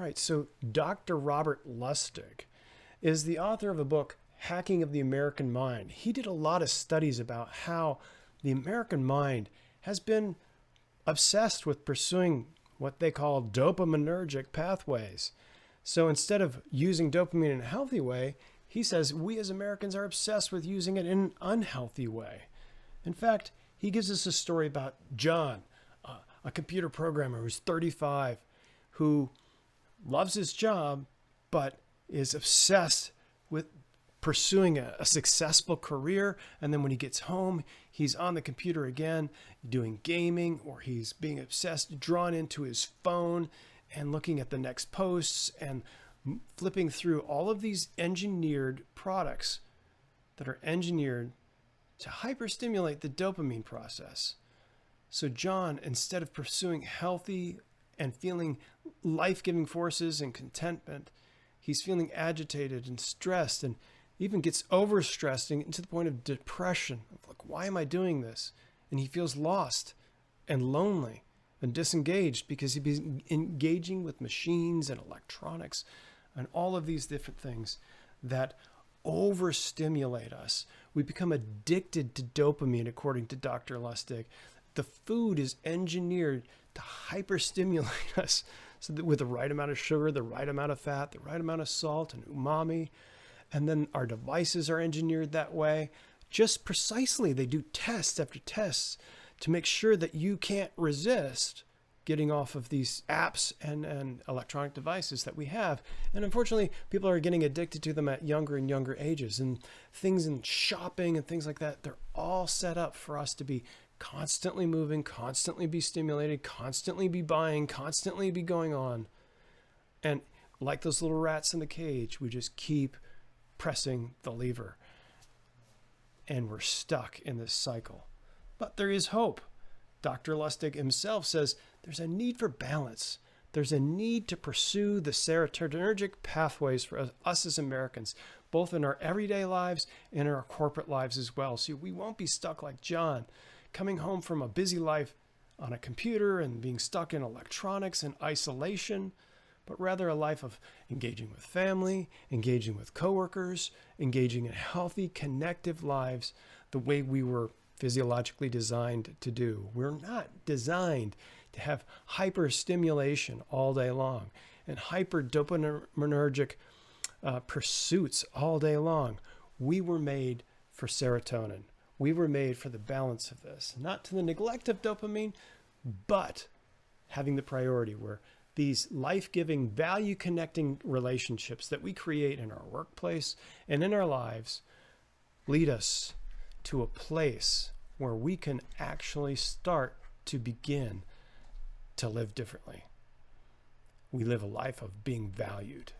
right, so Dr. Robert Lustig is the author of a book, Hacking of the American Mind. He did a lot of studies about how the American mind has been obsessed with pursuing what they call dopaminergic pathways. So instead of using dopamine in a healthy way, he says we as Americans are obsessed with using it in an unhealthy way. In fact, he gives us a story about John, a computer programmer who's 35, who loves his job, but is obsessed with pursuing a successful career. And then when he gets home, he's on the computer again, doing gaming, or he's being obsessed, drawn into his phone and looking at the next posts and flipping through all of these engineered products that are engineered to hyperstimulate the dopamine process. So John, instead of pursuing healthy and feeling life-giving forces and contentment, he's feeling agitated and stressed, and even gets overstressed and to the point of depression. Like, why am I doing this? And he feels lost and lonely and disengaged because he's been engaging with machines and electronics and all of these different things that overstimulate us. We become addicted to dopamine, according to Dr. Lustig. The food is engineered to hyperstimulate us so that with the right amount of sugar, the right amount of fat, the right amount of salt and umami. And then our devices are engineered that way. Just precisely, they do tests after tests to make sure that you can't resist getting off of these apps and electronic devices that we have. And unfortunately, people are getting addicted to them at younger and younger ages. And things in shopping and things like that, they're all set up for us to be constantly moving, constantly be stimulated, constantly be buying, constantly be going on. And like those little rats in the cage, we just keep pressing the lever. And we're stuck in this cycle. But there is hope. Dr. Lustig himself says there's a need for balance. There's a need to pursue the serotonergic pathways for us as Americans, both in our everyday lives and in our corporate lives as well. So we won't be stuck like John, coming home from a busy life on a computer and being stuck in electronics and isolation, but rather a life of engaging with family, engaging with coworkers, engaging in healthy, connective lives the way we were physiologically designed to do. We're not designed to have hyperstimulation all day long and hyper dopaminergic pursuits all day long. We were made for serotonin. We were made for the balance of this, not to the neglect of dopamine, but having the priority where these life-giving, value-connecting relationships that we create in our workplace and in our lives lead us to a place where we can actually start to begin to live differently. We live a life of being valued.